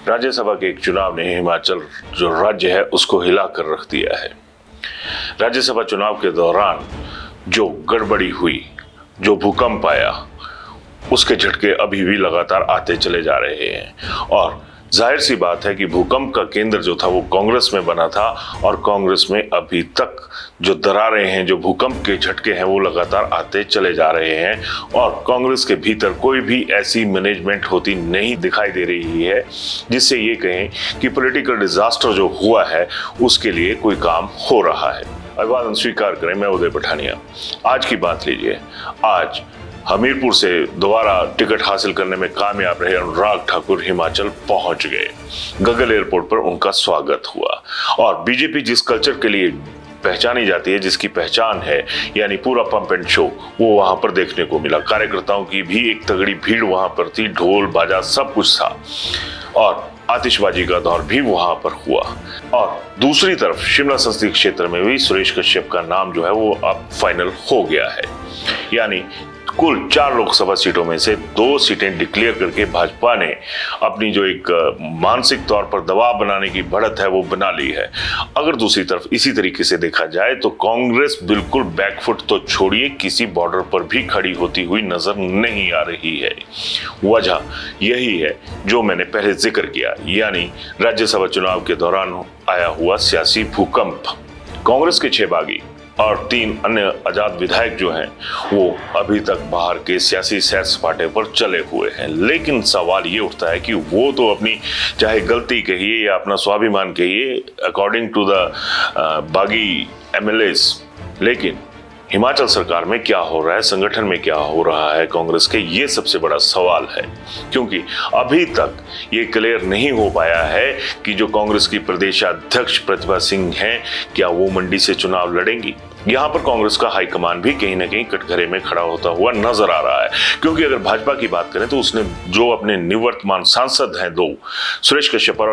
राज्यसभा के एक चुनाव ने हिमाचल जो राज्य है उसको हिला कर रख दिया है। राज्यसभा चुनाव के दौरान जो गड़बड़ी हुई, जो भूकंप आया, उसके झटके अभी भी लगातार आते चले जा रहे हैं। और जाहिर सी बात है कि भूकंप का केंद्र जो था वो कांग्रेस में बना था और कांग्रेस में अभी तक जो दरारें हैं, जो भूकंप के झटके हैं, वो लगातार आते चले जा रहे हैं। और कांग्रेस के भीतर कोई भी ऐसी मैनेजमेंट होती नहीं दिखाई दे रही है जिससे ये कहें कि पॉलिटिकल डिजास्टर जो हुआ है उसके लिए कोई काम हो रहा है। अभिवादन स्वीकार करें, मैं उदय पठानिया। आज की बात लीजिए। आज हमीरपुर से दोबारा टिकट हासिल करने में कामयाब रहे अनुराग ठाकुर हिमाचल पहुंच गए। गगल एयरपोर्ट पर उनका स्वागत हुआ और बीजेपी जिस कल्चर के लिए पहचानी जाती है, जिसकी पहचान है, यानी पूरा पंप एंड शो, वो वहां पर देखने को मिला। कार्यकर्ताओं की भी एक तगड़ी भीड़ वहां पर थी, ढोल बाजा सब कुछ था और आतिशबाजी का दौर भी वहां पर हुआ। और दूसरी तरफ शिमला संसदीय क्षेत्र में भी सुरेश कश्यप का नाम जो है वो अब फाइनल हो गया है। यानी कुल 4 लोकसभा सीटों में से 2 सीटें डिक्लेयर करके भाजपा ने अपनी जो एक मानसिक तौर पर दबाव बनाने की बढ़त है वो बना ली है। अगर दूसरी तरफ इसी तरीके से देखा जाए तो कांग्रेस बिल्कुल बैकफुट तो छोड़िए, किसी बॉर्डर पर भी खड़ी होती हुई नजर नहीं आ रही है। वजह यही है जो मैंने पहले जिक्र किया, यानी राज्यसभा चुनाव के दौरान आया हुआ सियासी भूकंप। कांग्रेस के 6 बागी और 3 अन्य आजाद विधायक जो हैं वो अभी तक बाहर के सियासी सैर सपाटे पर चले हुए हैं। लेकिन सवाल ये उठता है कि वो तो अपनी चाहे गलती कहिए या अपना स्वाभिमान कहिए, अकॉर्डिंग टू द बागी एमएलएस, लेकिन हिमाचल सरकार में क्या हो रहा है, संगठन में क्या हो रहा है कांग्रेस के, ये सबसे बड़ा सवाल है। क्योंकि अभी तक ये क्लियर नहीं हो पाया है कि जो कांग्रेस की प्रदेशाध्यक्ष प्रतिभा सिंह हैं, क्या वो मंडी से चुनाव लड़ेंगी। यहाँ पर कांग्रेस का हाईकमान भी कहीं ना कहीं कटघरे में खड़ा होता हुआ नजर आ रहा है। क्योंकि अगर भाजपा की बात करें तो उसने जो अपने निवर्तमान सांसद हैं 2, सुरेश कश्यप और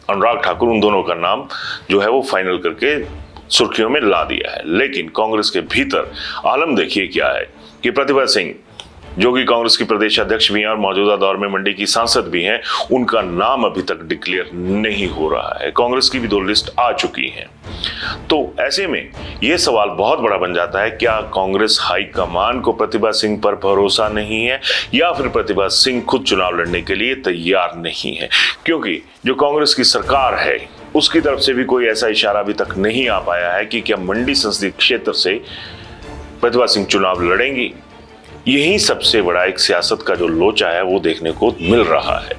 अनुराग ठाकुर, उन दोनों का नाम जो है वो फाइनल करके सुर्खियों में ला दिया है। लेकिन कांग्रेस के भीतर आलम देखिए क्या है कि प्रतिभा सिंह, जो कि कांग्रेस की प्रदेश अध्यक्ष भी हैं और मौजूदा दौर में मंडी की सांसद भी हैं, उनका नाम अभी तक डिक्लेयर नहीं हो रहा है। कांग्रेस की भी 2 लिस्ट आ चुकी हैं। तो ऐसे में यह सवाल बहुत बड़ा बन जाता है, क्या कांग्रेस हाईकमान को प्रतिभा सिंह पर भरोसा नहीं है या फिर प्रतिभा सिंह खुद चुनाव लड़ने के लिए तैयार नहीं है। क्योंकि जो कांग्रेस की सरकार है उसकी तरफ से भी कोई ऐसा इशारा अभी तक नहीं आ पाया है कि क्या मंडी संसदीय क्षेत्र से प्रतिभा सिंह चुनाव लड़ेंगी। यही सबसे बड़ा एक सियासत का जो लोचा है वो देखने को मिल रहा है।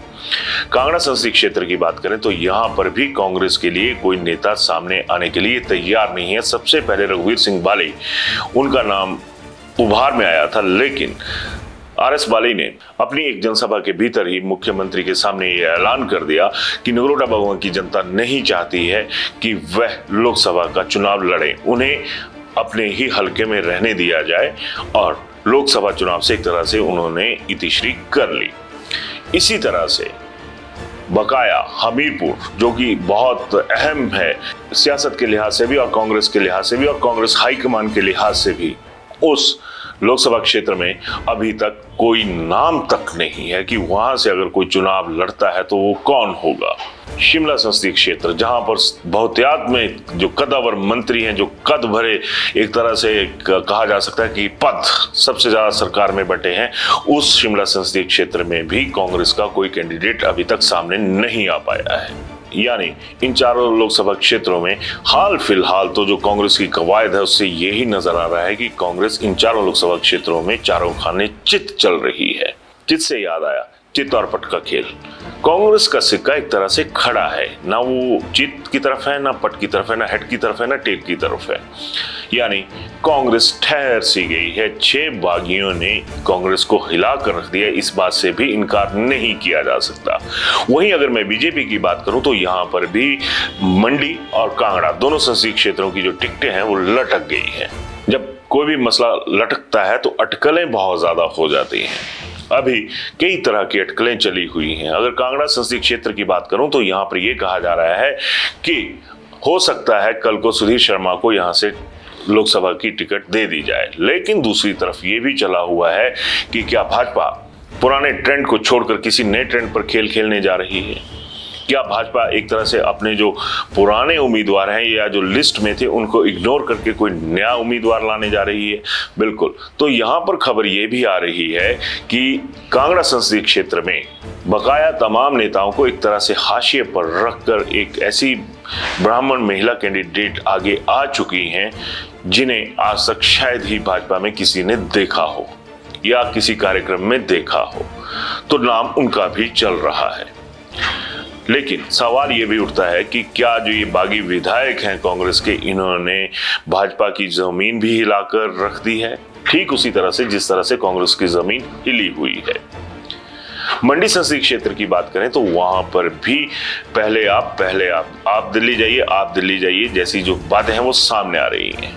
कांगड़ा संसदीय क्षेत्र की बात करें तो यहां पर भी कांग्रेस के लिए कोई नेता सामने आने के लिए तैयार नहीं है। सबसे पहले रघुवीर सिंह बाली, उनका नाम उभार में आया था, लेकिन आरएस बाली ने अपनी एक जनसभा के भीतर ही मुख्यमंत्री के सामने यह ऐलान कर दिया कि नगरोटा बगुआ की जनता नहीं चाहती है कि वह लोकसभा का चुनाव लड़े, उन्हें अपने ही हलके में रहने दिया जाए। और लोकसभा चुनाव से एक तरह से उन्होंने इतिश्री कर ली। इसी तरह से बकाया हमीरपुर, जो कि बहुत अहम है सियासत के लिहाज से भी और कांग्रेस के लिहाज से भी और कांग्रेस हाईकमान के लिहाज से भी, उस लोकसभा क्षेत्र में अभी तक कोई नाम तक नहीं है कि वहां से अगर कोई चुनाव लड़ता है तो वो कौन होगा। शिमला संसदीय क्षेत्र, जहां पर बहुतायत में जो कद्दावर मंत्री हैं, जो कद भरे एक तरह से कहा जा सकता है कि पद सबसे ज्यादा सरकार में बटे हैं, उस शिमला संसदीय क्षेत्र में भी कांग्रेस का कोई कैंडिडेट अभी तक सामने नहीं आ पाया है। यानी इन 4 लोकसभा क्षेत्रों में हाल फिलहाल तो जो कांग्रेस की कवायद है उससे यही नजर आ रहा है कि कांग्रेस इन 4 लोकसभा क्षेत्रों में चारों खाने चित चल रही है। चित से याद आया, चित और पट का खेल। कांग्रेस का सिक्का एक तरह से खड़ा है, ना वो चित की तरफ है, ना पट की तरफ है, ना हेड की तरफ है, ना टेल की तरफ है। यानी कांग्रेस ठहर सी गई है। 6 बागियों ने कांग्रेस को हिला कर रख दिया, इस बात से भी इनकार नहीं किया जा सकता। वहीं अगर मैं बीजेपी की बात करूं तो यहां पर भी मंडी और कांगड़ा दोनों संसदीय क्षेत्रों की जो टिकटें हैं वो लटक गई हैं। जब कोई भी मसला लटकता है तो अटकलें बहुत ज्यादा हो जाती हैं। अभी कई तरह की अटकलें चली हुई हैं। अगर कांगड़ा संसदीय क्षेत्र की बात करूं तो यहां पर यह कहा जा रहा है कि हो सकता है कल को सुधीर शर्मा को यहां से लोकसभा की टिकट दे दी जाए। लेकिन दूसरी तरफ ये भी चला हुआ है कि क्या भाजपा पुराने ट्रेंड को छोड़कर किसी नए ट्रेंड पर खेल खेलने जा रही है। क्या भाजपा एक तरह से अपने जो पुराने उम्मीदवार हैं या जो लिस्ट में थे उनको इग्नोर करके कोई नया उम्मीदवार लाने जा रही है? बिल्कुल। तो यहाँ पर खबर ये भी आ रही है कि कांगड़ा संसदीय क्षेत्र में बकाया तमाम नेताओं को एक तरह से हाशिए पर रखकर एक ऐसी ब्राह्मण महिला कैंडिडेट आगे आ चुकी हैं जिन्हें आज तक शायद ही भाजपा में किसी ने देखा हो या किसी कार्यक्रम में देखा हो, तो नाम उनका भी चल रहा है। लेकिन सवाल ये भी उठता है कि क्या जो ये बागी विधायक हैं कांग्रेस के, इन्होंने भाजपा की जमीन भी हिलाकर रख दी है, ठीक उसी तरह से जिस तरह से कांग्रेस की जमीन हिली हुई है। मंडी संसदीय क्षेत्र की बात करें तो वहां पर भी पहले आप दिल्ली जाइए, आप दिल्ली जाइए जैसी जो बातें हैं वो सामने आ रही हैं।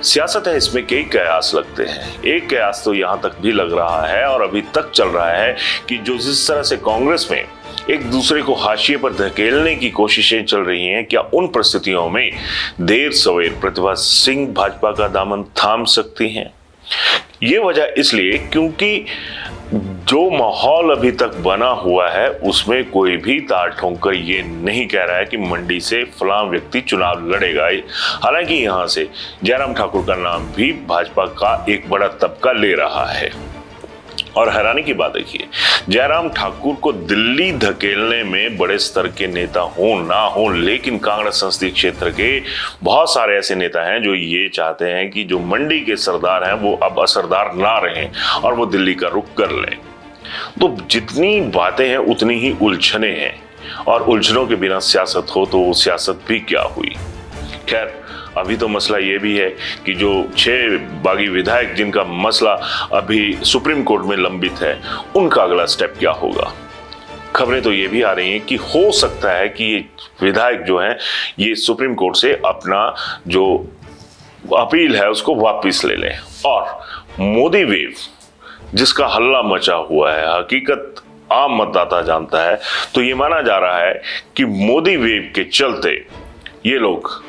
सियासत है, इसमें कई कयास लगते हैं। एक कयास तो यहां तक भी लग रहा है और अभी तक चल रहा है कि जो जिस तरह से कांग्रेस में एक दूसरे को हाशिए पर धकेलने की कोशिशें चल रही हैं, क्या उन परिस्थितियों में देर सवेर प्रतिभा सिंह भाजपा का दामन थाम सकती हैं? ये वजह इसलिए क्योंकि जो माहौल अभी तक बना हुआ है उसमें कोई भी ताल ठोंक कर ये नहीं कह रहा है कि मंडी से फलां व्यक्ति चुनाव लड़ेगा। हालांकि यहां से जयराम ठाकुर का नाम भी भाजपा का एक बड़ा तबका ले रहा है। और हैरानी की बात देखिए, जयराम ठाकुर को दिल्ली धकेलने में बड़े स्तर के नेता हों ना हों, लेकिन कांगड़ा संसदीय क्षेत्र के बहुत सारे ऐसे नेता हैं जो ये चाहते हैं कि जो मंडी के सरदार हैं वो अब असरदार ना रहें और वो दिल्ली का रुख कर लें। तो जितनी बातें हैं उतनी ही उलझने हैं, और उलझनों के बिना सियासत हो तो वो सियासत भी क्या हुई। खैर, अभी तो मसला ये भी है कि जो 6 बागी विधायक जिनका मसला अभी सुप्रीम कोर्ट में लंबित है, उनका अगला स्टेप क्या होगा। खबरें तो ये भी आ रही हैं कि हो सकता है कि ये विधायक जो हैं ये सुप्रीम कोर्ट से अपना जो अपील है उसको वापस ले लें, और मोदी वेव जिसका हल्ला मचा हुआ है, हकीकत आम मतदाता जानता है, तो ये माना जा रहा है कि मोदी वेव के चलते ये लोग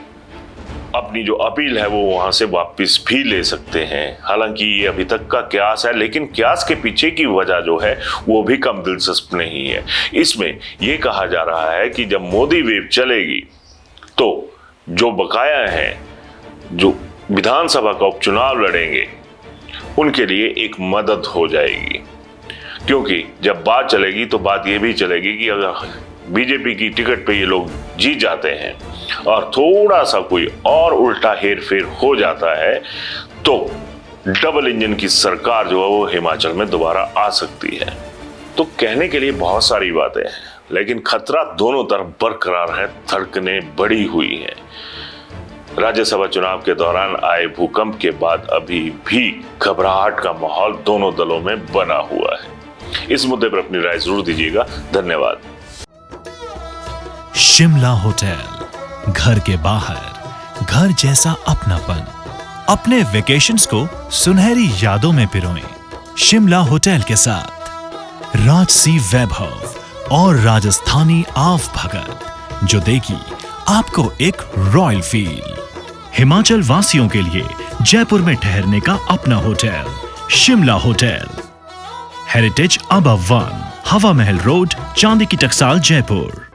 अपनी जो अपील है वो वहां से वापस भी ले सकते हैं। हालांकि ये अभी तक का क्यास है, लेकिन क्यास के पीछे की वजह जो है वो भी कम दिलचस्प नहीं है। इसमें यह कहा जा रहा है कि जब मोदी वेव चलेगी तो जो बकाया हैं, जो विधानसभा का उपचुनाव लड़ेंगे, उनके लिए एक मदद हो जाएगी। क्योंकि जब बात चलेगी तो बात यह भी चलेगी कि अगर बीजेपी की टिकट पे ये लोग जीत जाते हैं और थोड़ा सा कोई और उल्टा हेरफेर हो जाता है तो डबल इंजन की सरकार जो है वो हिमाचल में दोबारा आ सकती है। तो कहने के लिए बहुत सारी बातें हैं, लेकिन खतरा दोनों तरफ बरकरार है, धड़कनें बढ़ी हुई हैं। राज्यसभा चुनाव के दौरान आए भूकंप के बाद अभी भी घबराहट का माहौल दोनों दलों में बना हुआ है। इस मुद्दे पर अपनी राय जरूर दीजिएगा। धन्यवाद। शिमला होटल, घर के बाहर घर जैसा अपनापन। अपने वेकेशंस को सुनहरी यादों में पिरोएं शिमला होटल के साथ। राजसी वैभव और राजस्थानी आव भगत जो देगी आपको एक रॉयल फील। हिमाचल वासियों के लिए जयपुर में ठहरने का अपना hotel Shimla hotel. Heritage above 1, हवा महल रोड, चांदी की टकसाल, जयपुर।